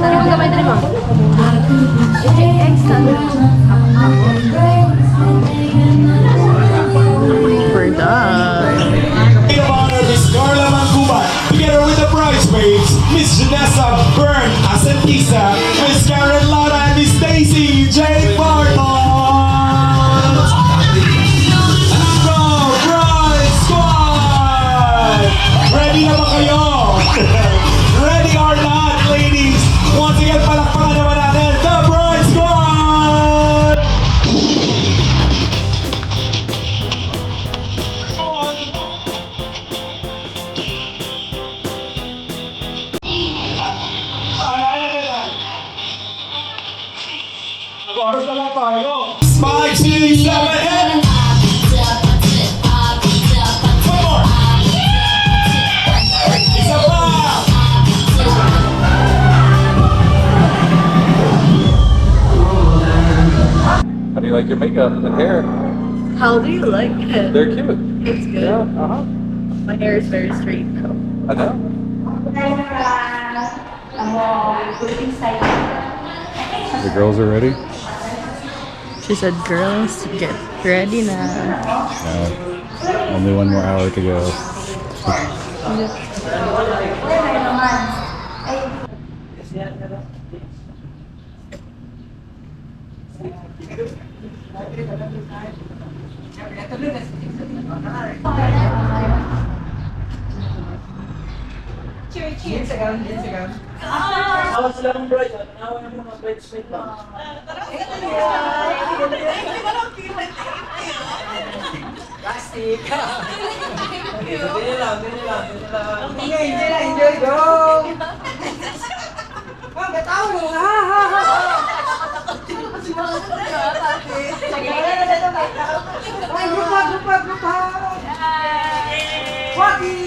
Sarap gamay din mo. We're done. Together with the bridesmaids, Miss Janessa Byrne Asantisa, Miss Karen Laura, and Miss Stacy J. Barton. Go, Bride Squad! Ready na ba kayo? Ready or not, ladies? Once again, palakpakan naman natin the Bride Squad! Oras na lang tayo. 5, 6, 7, 8. One more. Isa pa. How do you like your makeup and hair? How do you like it? They're cute. It's good. Yeah, My hair is very straight though. I know. The girls are ready? She said, girls, get ready now. No. Only 1 more hour to go. Cheers again. Awas lang bride, tanawa ng mga bridesmaid ba? Plastic. Ganyan lang. Enjoy, go! Oh, gataw mo! Ha, ha, ha! Ay, grupa! Waki!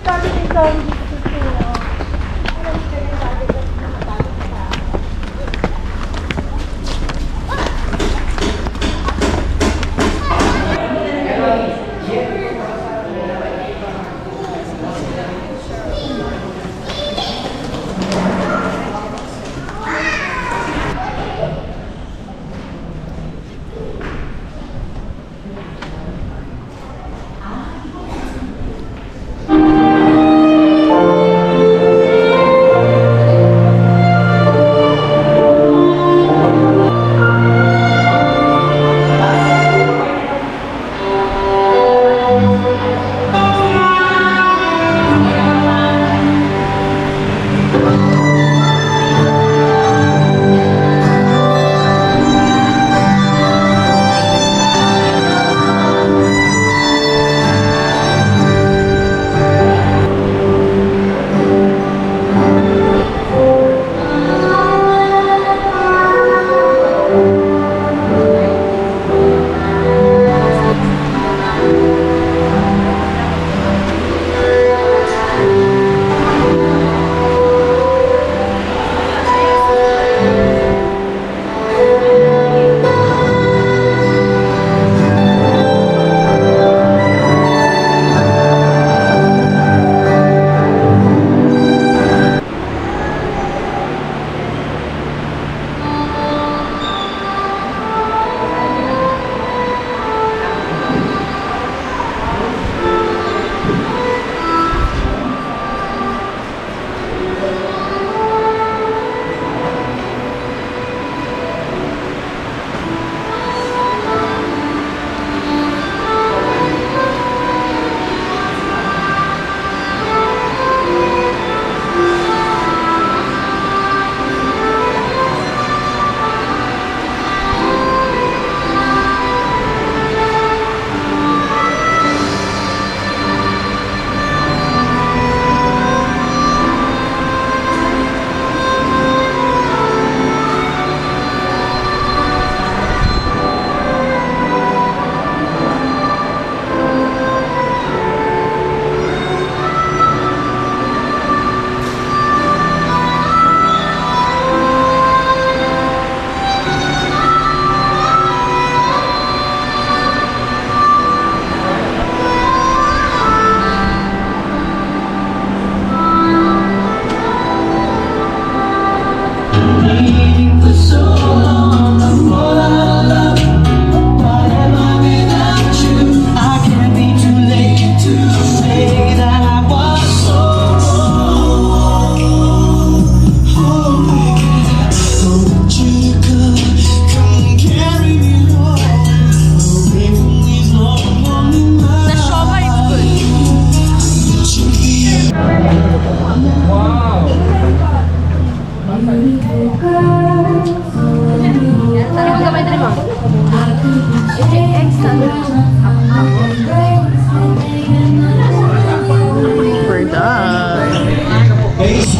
Sabi ni Tom, dito sila. Alam ko rin sabi ko.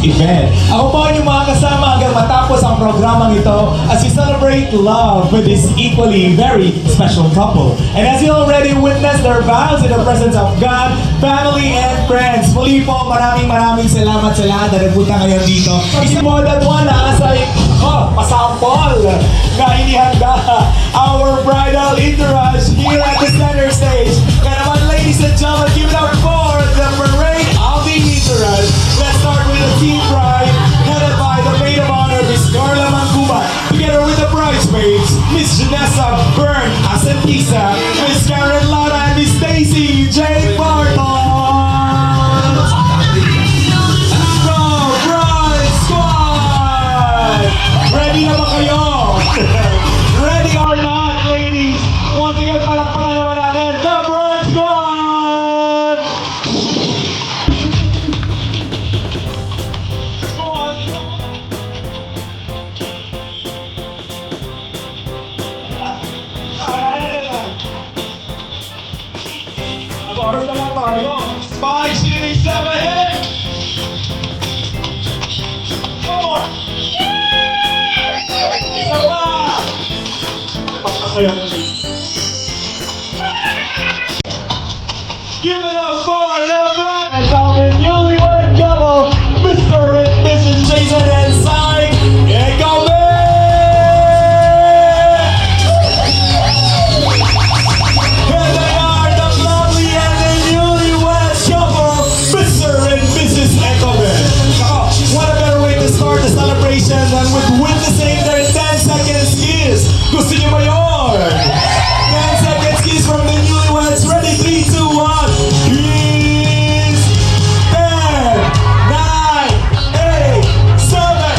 event. Ako po ang inyong mga kasama hanggang matapos ang programang ito as we celebrate love with this equally very special couple. And as you already witnessed their vows in the presence of God, family, and friends, muli po maraming salamat sa lahat na nagpunta ngayon dito. Isa more than one asay pasampol na inihanda our bridal entourage here at the center stage. Kaya naman, ladies and gentlemen, give it up for the parade of the entourage. Let's start with the team bride, headed by the maid of honor, Miss Carla Mancuba, together with the bridesmaids, Miss Janessa Byrne Asentisa, Miss Karen Laura, and Miss Stacy J. Barton. Ready na ba kayo? Ready or not, ladies? Once again, palakpakan naman natin the Bride Squad! Abaro na lang tayo. 5, 6, 7, 8! 4! Give it up for Leva and our newlywed couple, Mr. and Mrs. Jason and Sai. Here come Here they are, the lovely and the newlywed couple, Mr. and Mrs. Ecoman. What a better way to start the celebration than with witnessing their 10-second kiss. Gusto niyo ba yun? 10-second kiss from the newlyweds. Ready? 3, 2, 1. Kiss! 10, 9, 8, 7,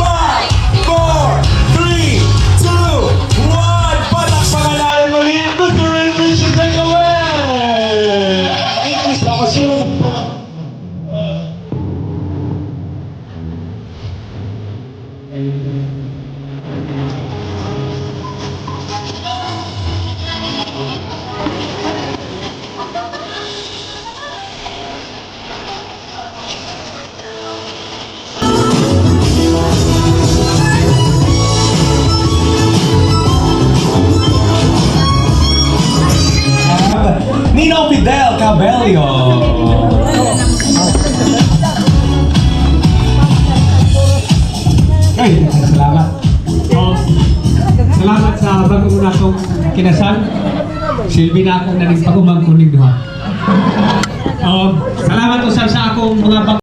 5, 4, 3, 2, 1. Palakpakan natin ulit. Mr. and Mrs. Ecoman. English ako siya. Nino Fidel Cabello. Ay, salamat. Salamat sa bagong una kong kinasal. Silbi na akong naning pagumang kuning duha. Salamat usab sa akong mga